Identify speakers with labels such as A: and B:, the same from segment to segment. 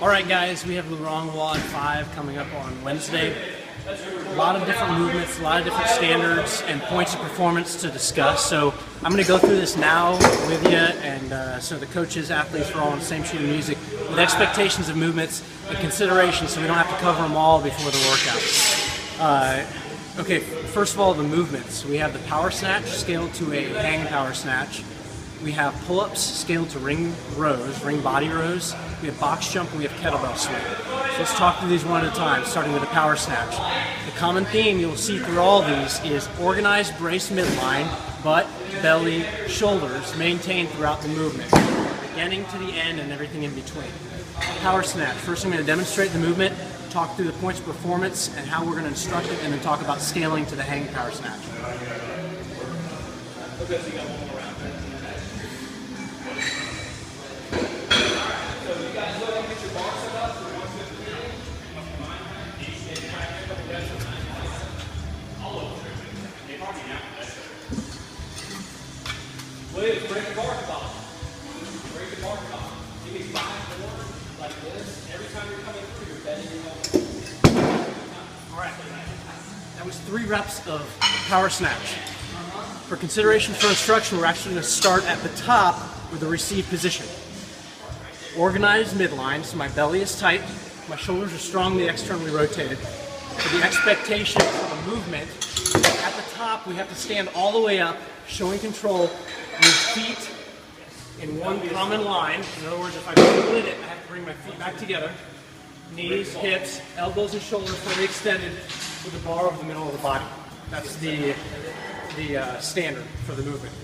A: Alright guys, we have LuRong WOD 5 coming up on Wednesday. A lot of different movements, a lot of different standards and points of performance to discuss. So I'm going to go through this now with you, and so the coaches, athletes are all on the same sheet of music with expectations of movements and considerations, so we don't have to cover them all before the workout. Okay, first of all, the movements. We have the power snatch scaled to a hang power snatch. We have pull-ups scaled to ring rows, ring body rows. We have box jump, and we have kettlebell swing. So let's talk through these one at a time, starting with the power snatch. The common theme you'll see through all these is organized brace midline, butt, belly, shoulders maintained throughout the movement, beginning to the end and everything in between. Power snatch. First I'm going to demonstrate the movement, talk through the points of performance and how we're going to instruct it, and then talk about scaling to the hang power snatch. Okay, so you got one more round. Please break the bar top. Break the bar top. Give me 5 more like this. Every time you're coming through, you're bending your elbow. Alright. That was 3 reps of power snatch. For consideration for instruction, we're actually going to start at the top with the receive position. Organized midline, so my belly is tight, my shoulders are strongly externally rotated. For the expectation of the movement, at the top we have to stand all the way up, showing control, with feet in one common line. In other words, if I split it, I have to bring my feet back together. Knees, hips, elbows and shoulders fully extended with the bar over the middle of the body. That's the standard for the movement.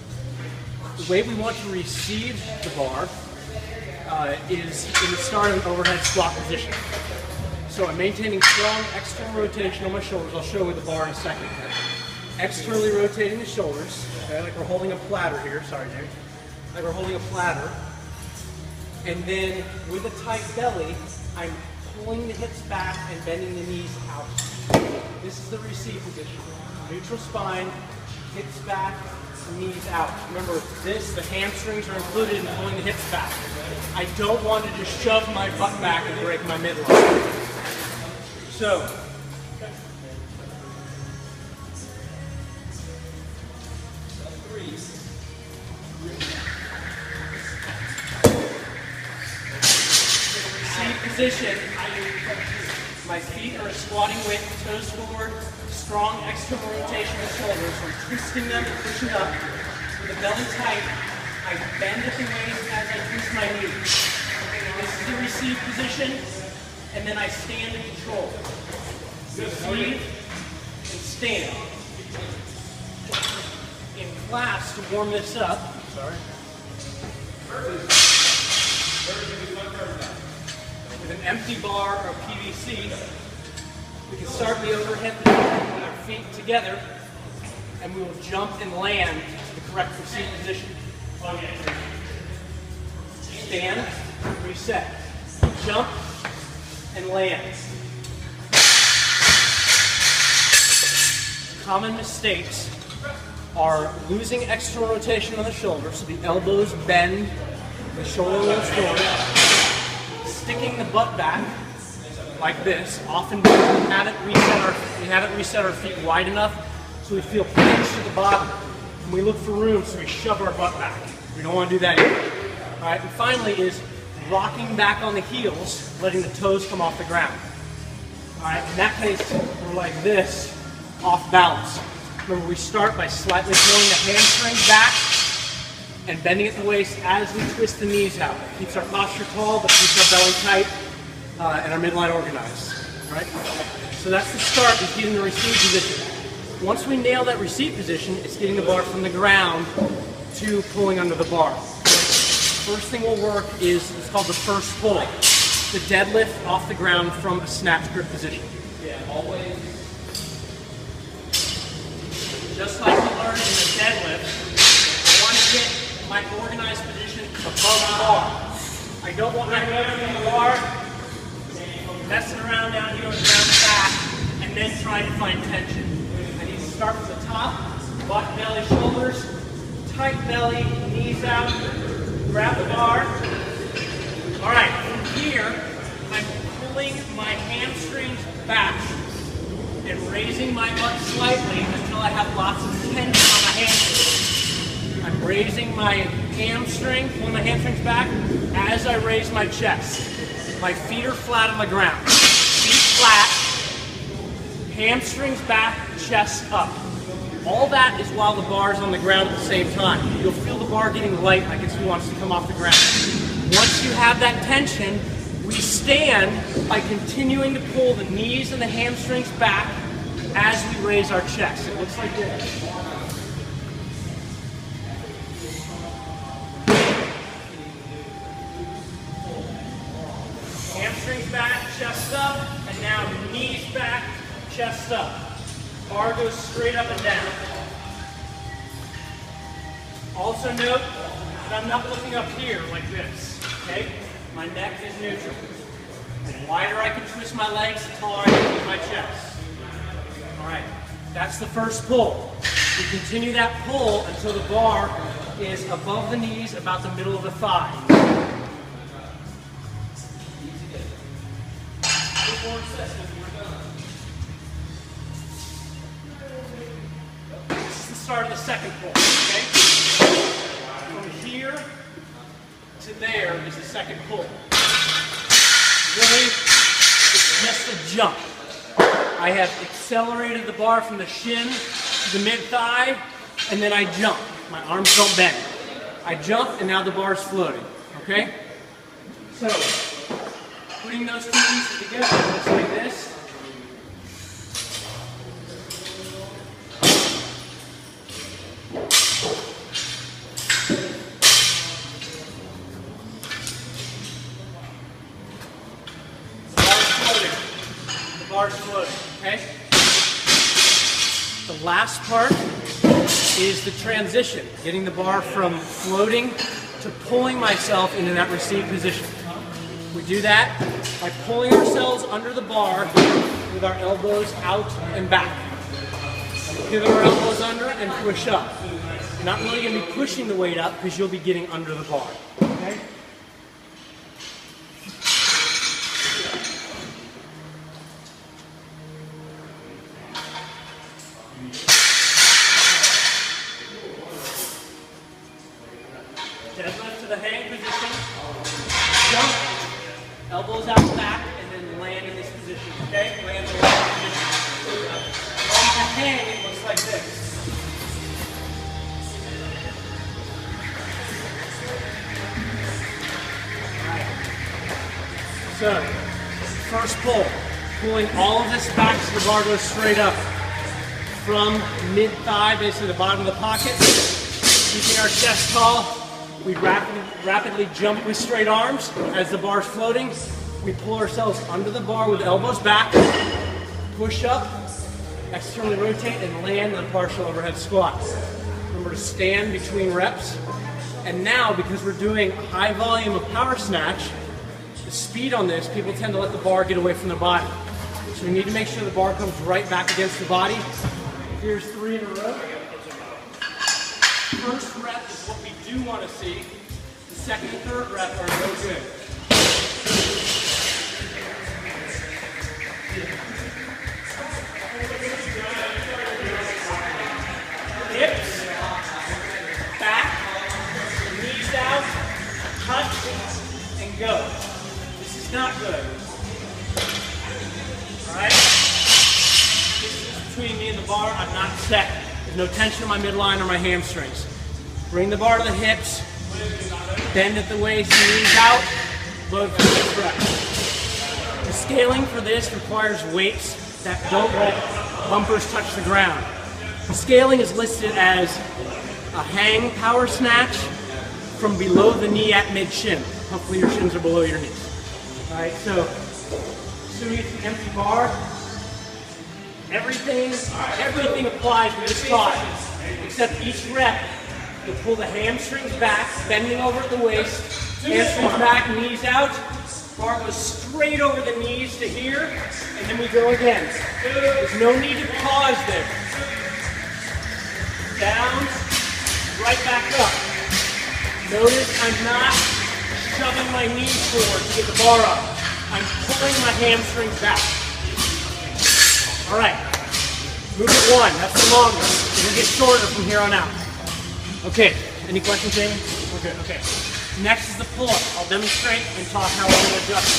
A: The way we want to receive the bar is in the start of an overhead squat position. So I'm maintaining strong external rotation on my shoulders. I'll show with the bar in a second. Externally rotating the shoulders, okay, like we're holding a platter here. Sorry, Jake. Like we're holding a platter. And then with a tight belly, I'm pulling the hips back and bending the knees out. This is the receive position. Neutral spine, hips back, knees out. Remember this, the hamstrings are included in pulling the hips back. I don't want to just shove my butt back and break my midline. So, receive position. My feet are squatting width, toes forward, strong external rotation of the shoulders. I'm twisting them and pushing up. With the belly tight, I bend at the waist as I twist my knees. This is the receive position, and then I stand in control. Receive and stand. In class, to warm this up, with an empty bar or PVC, we can start the overhead position with our feet together, and we will jump and land to the correct receive position. Stand, reset, jump, and land. Common mistakes are losing external rotation on the shoulder, so the elbows bend, the shoulder rolls forward, sticking the butt back like this, often because we haven't reset our feet wide enough, so we feel pinched at the bottom. And we look for room, so we shove our butt back. We don't want to do that either. All right, and finally is rocking back on the heels, letting the toes come off the ground. All right, in that case, we're like this, off balance. Remember, we start by slightly pulling the hamstrings back and bending at the waist as we twist the knees out. It keeps our posture tall, but keeps our belly tight and our midline organized. All right? So that's the start, is getting the receive position. Once we nail that receive position, it's getting the bar from the ground to pulling under the bar. First thing we'll work is, it's called the first pull. The deadlift off the ground from a snatch grip position. Yeah, always. Just like we learned in the deadlift, I want to get my organized position above the bar. I don't want my head on the bar, messing around down here with the back, and then trying to find tension. I need to start from the top, butt, belly, shoulders, tight belly, knees out, grab the bar. All right, from here, I'm pulling my hamstrings back and raising my butt slightly until I have lots of tension on my hamstrings. I'm raising my hamstring, pulling my hamstrings back as I raise my chest. My feet are flat on the ground. Feet flat, hamstrings back, chest up. All that is while the bar is on the ground at the same time. You'll feel the bar getting light like it wants to come off the ground. Once you have that tension, we stand by continuing to pull the knees and the hamstrings back as we raise our chest. It looks like this. Hamstrings back, chest up, and now knees back, chest up. Bar goes straight up and down. Also note that I'm not looking up here like this, okay? My neck is neutral. The wider I can twist my legs, the taller I can keep my chest. All right, that's the first pull. We continue that pull until the bar is above the knees, about the middle of the thigh. This is the start of the second pull, okay? From here to there is the second pull. Really, it's just a jump. I have accelerated the bar from the shin to the mid-thigh, and then I jump. My arms don't bend. I jump, and now the bar is floating, okay? So, putting those two pieces together looks like this. The bar's floating, okay? The last part is the transition, getting the bar from floating to pulling myself into that received position. We do that by pulling ourselves under the bar with our elbows out and back. Pivot our elbows under and push up. You're not really going to be pushing the weight up because you'll be getting under the bar. Okay? Deadlift to the hang position. Jump. Elbows out back, and then land in this position, okay? Land in this position. From the hang, it looks like this. Alright. So, first pull. Pulling all of this back so the bar goes straight up. From mid-thigh, basically the bottom of the pocket. Keeping our chest tall. We rapidly jump with straight arms. As the bar's floating, we pull ourselves under the bar with elbows back, push up, externally rotate, and land in a partial overhead squat. Remember to stand between reps. And now, because we're doing a high volume of power snatch, the speed on this, people tend to let the bar get away from their body. So we need to make sure the bar comes right back against the body. Here's 3 in a row. First rep is what we do want to see. The second and third rep are no good. Hips, back, knees out, touch, and go. This is not good. Alright? Distance between me and the bar, I'm not set. There's no tension in my midline or my hamstrings. Bring the bar to the hips, bend at the waist, knees out, load for the rep. The scaling for this requires weights that don't let bumpers touch the ground. The scaling is listed as a hang power snatch from below the knee at mid-shin. Hopefully your shins are below your knees. Alright, so assuming it's an empty bar, everything applies with this taught, except each rep, you'll pull the hamstrings back, bending over at the waist, hamstrings back, knees out, bar goes straight over the knees to here, and then we go again. There's no need to pause there. Down, right back up. Notice I'm not shoving my knees forward to get the bar up. I'm pulling my hamstrings back. All right, movement 1, that's the longest. It'll get shorter from here on out. Okay, any questions, Jamie? We're good, okay. Next is the pull-up. I'll demonstrate and talk how we're going to adjust.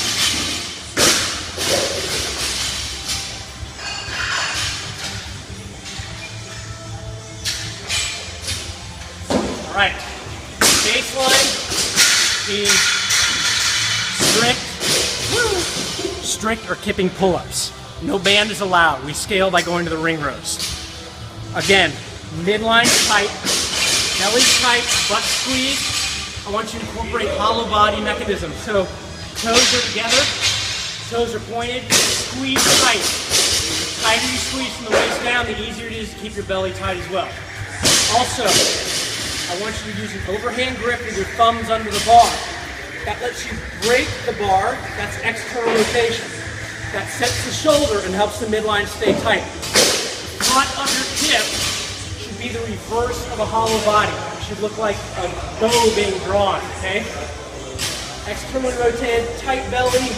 A: All right, baseline is strict or kipping pull-ups. No band is allowed. We scale by going to the ring rows. Again, midline tight, belly tight, butt squeeze. I want you to incorporate hollow body mechanism. So toes are together, toes are pointed, squeeze tight. The tighter you squeeze from the waist down, the easier it is to keep your belly tight as well. Also, I want you to use an overhand grip with your thumbs under the bar. That lets you break the bar, that's external rotation. That sets the shoulder and helps the midline stay tight. The front of your hip should be the reverse of a hollow body. It should look like a bow being drawn, okay? Externally rotated, tight belly.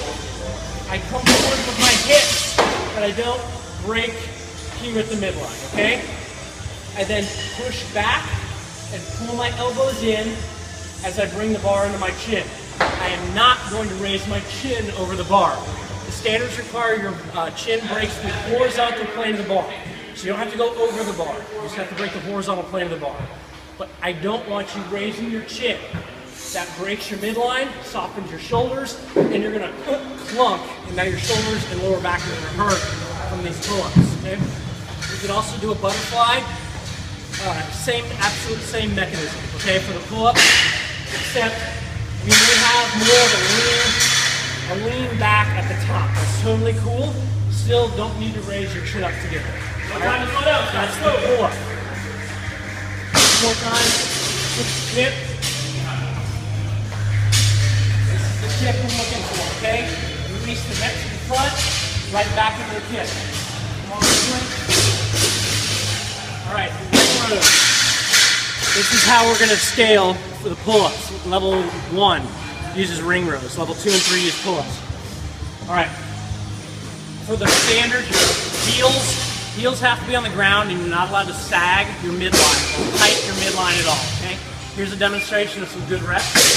A: I come forward with my hips, but I don't break here at the midline, okay? I then push back and pull my elbows in as I bring the bar into my chin. I am not going to raise my chin over the bar. The standards require your chin breaks the horizontal plane of the bar. So you don't have to go over the bar. You just have to break the horizontal plane of the bar. But I don't want you raising your chin. That breaks your midline, softens your shoulders, and you're going to clunk, and now your shoulders and lower back are going to hurt from these pull-ups. Okay? You can also do a butterfly. Absolute same mechanism, okay, for the pull-up, except we may have more of a lean back at the top. That's totally cool. Still don't need to raise your chin up to get there. Right? That's the pull-up. One more time. Kip. This is the kip we're looking for, okay? Release the neck to the front, right back into the kip. Come on, all right, this is how we're going to scale for the pull-ups. Level 1 uses ring rows. Level 2 and 3 use pull-ups. All right. For the standard, heels have to be on the ground, and you're not allowed to sag your midline or tight your midline at all. Okay. Here's a demonstration of some good reps.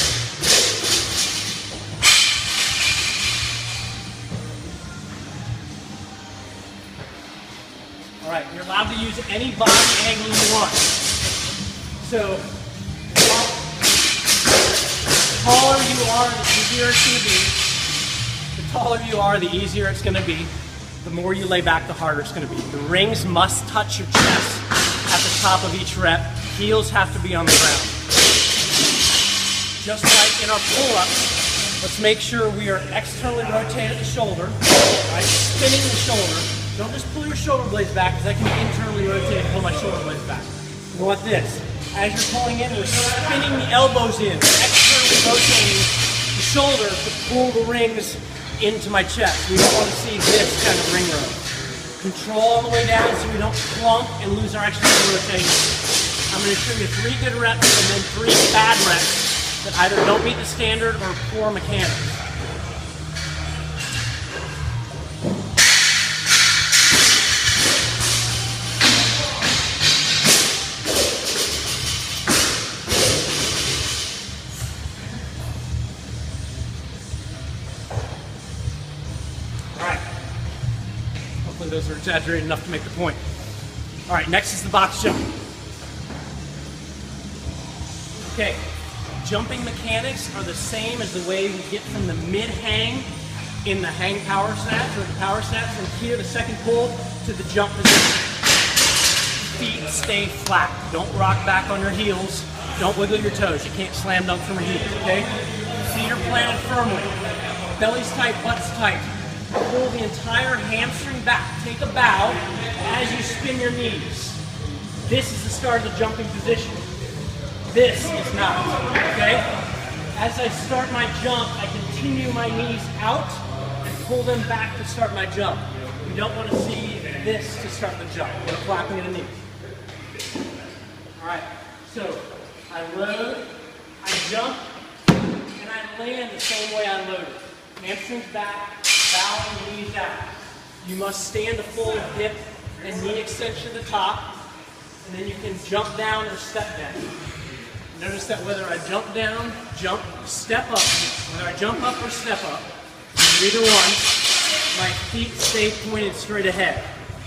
A: All right, you're allowed to use any body angle you want. So, the taller you are, the easier it's going to be. The taller you are, the easier it's going to be. The more you lay back, the harder it's going to be. The rings must touch your chest at the top of each rep. Heels have to be on the ground. Just like in our pull-ups, let's make sure we are externally rotated the shoulder, right? Spinning the shoulder. Don't just pull your shoulder blades back, because I can internally rotate and pull my shoulder blades back. We want this. As you're pulling in, we're spinning the elbows in, externally rotating the shoulder to pull the rings into my chest. We don't want to see this kind of ring row. Control on the way down so we don't clunk and lose our external rotation. I'm going to show you 3 good reps and then 3 bad reps that either don't meet the standard or poor mechanics. Those are exaggerated enough to make the point. All right, next is the box jump. Okay, jumping mechanics are the same as the way we get from the mid-hang in the hang power snatch or the power snatch from here, the second pull, to the jump position. Feet stay flat. Don't rock back on your heels. Don't wiggle your toes. You can't slam dunk from your heels, okay? Feet are planted firmly. Belly's tight, butt's tight. Pull the entire hamstring back. Take a bow as you spin your knees. This is the start of the jumping position. This is not, okay? As I start my jump, I continue my knees out and pull them back to start my jump. You don't want to see this to start the jump. You're flapping in the knees. All right, so I load, I jump, and I land the same way I loaded. Hamstrings back, bow and knees out. You must stand a full hip and knee extension at the top, and then you can jump down or step down. Notice that whether I jump down, jump, step up, whether I jump up or step up, either one, my feet stay pointed straight ahead.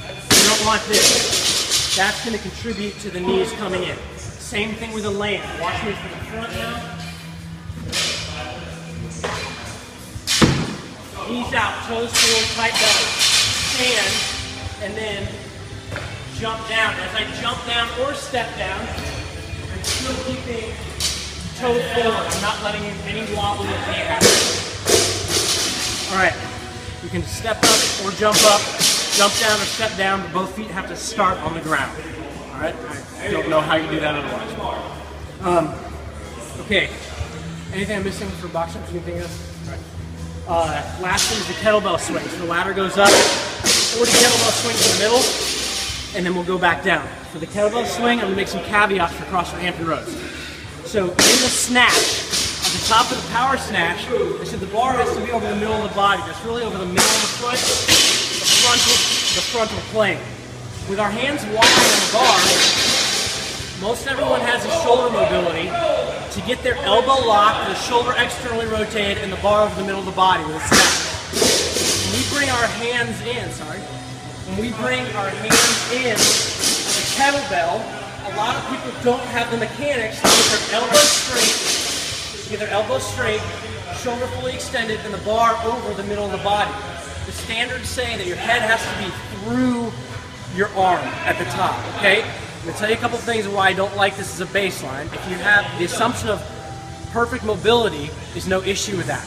A: You don't want this. That's going to contribute to the knees coming in. Same thing with a land. Watch me from the front now. Knees out, toes forward, tight belly. Stand, and then jump down. As I jump down or step down, I'm still keeping toes forward. I'm not letting any wobble of the happen. All right, you can step up or jump down or step down, but both feet have to start on the ground. All right, I don't know how you do that otherwise. Okay, anything I'm missing for box jumps you can think of? All right. Last one is the kettlebell swing. So the ladder goes up, 40 kettlebell swings in the middle, and then we'll go back down. For the kettlebell swing, I'm gonna make some caveats for CrossFit Hampton rows. So in the snatch, at the top of the power snatch, I said the bar has to be over the middle of the body. That's really over the middle of the foot, the frontal plane. With our hands wide on the bar, most everyone has a shoulder mobility to get their elbow locked, the shoulder externally rotated, and the bar over the middle of the body with a snap. When we bring our hands in, the kettlebell, a lot of people don't have the mechanics to get their elbows straight, shoulder fully extended, and the bar over the middle of the body. The standards say that your head has to be through your arm at the top, okay? I'm going to tell you a couple things why I don't like this as a baseline. If you have the assumption of perfect mobility, there's no issue with that.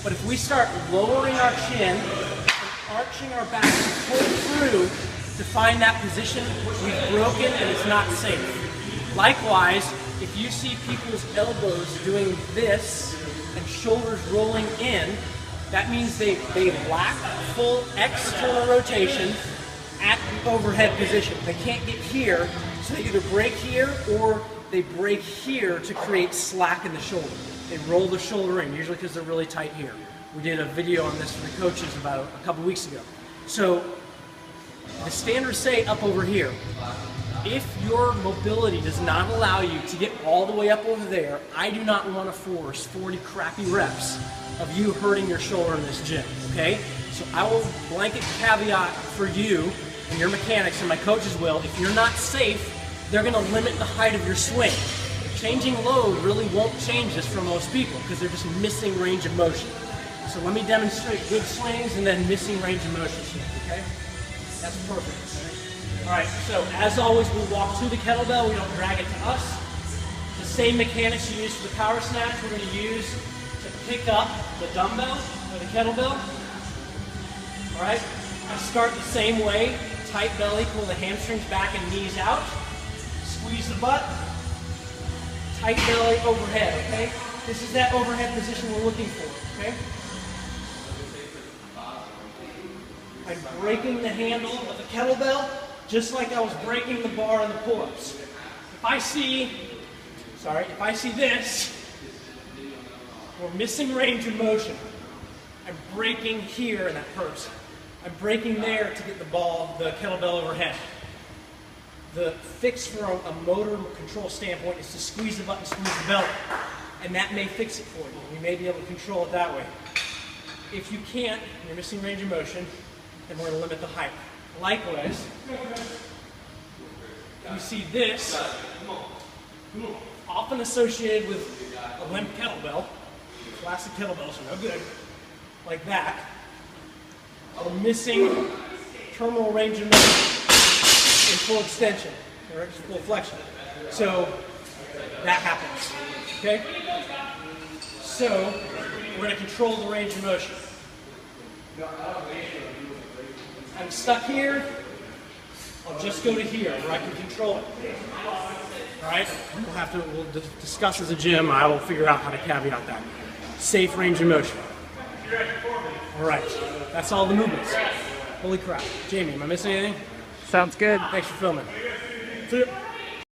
A: But if we start lowering our chin and arching our back to pull through to find that position, we've broken and it's not safe. Likewise, if you see people's elbows doing this and shoulders rolling in, that means they lack full external rotation at the overhead position. They can't get here, so they either break here or they break here to create slack in the shoulder. They roll the shoulder in, usually because they're really tight here. We did a video on this for the coaches about a couple weeks ago. So the standards say up over here. If your mobility does not allow you to get all the way up over there, I do not want to force 40 crappy reps of you hurting your shoulder in this gym, okay? So I will blanket caveat for you and your mechanics, and my coaches will, if you're not safe, they're going to limit the height of your swing. Changing load really won't change this for most people because they're just missing range of motion. So let me demonstrate good swings and then missing range of motion swings, okay? That's perfect. All right, so as always, we walk to the kettlebell, we don't drag it to us. The same mechanics you use for the power snatch, we're going to use to pick up the dumbbell or the kettlebell. All right, I start the same way, tight belly, pull the hamstrings back and knees out, squeeze the butt, tight belly overhead, okay? This is that overhead position we're looking for, okay? I'm breaking the handle of the kettlebell just like I was breaking the bar and the pull-ups. If I see this, we're missing range of motion. I'm breaking here and that hurts. I'm breaking there to get the kettlebell overhead. The fix from a motor control standpoint is to squeeze the button, squeeze the belly. And that may fix it for you. You may be able to control it that way. If you can't, you're missing range of motion, then we're going to limit the height. Likewise, you see this, often associated with a limp kettlebell. Classic kettlebells are no good. Like that. We're missing terminal range of motion in full extension, or full flexion. So that happens, okay? So we're going to control the range of motion. I'm stuck here, I'll just go to here where I can control it. All right, we'll discuss as a gym, I will figure out how to caveat that. Safe range of motion. All right, that's all the movements. Holy crap. Jamie, am I missing anything?
B: Sounds good.
A: Thanks for filming. See ya.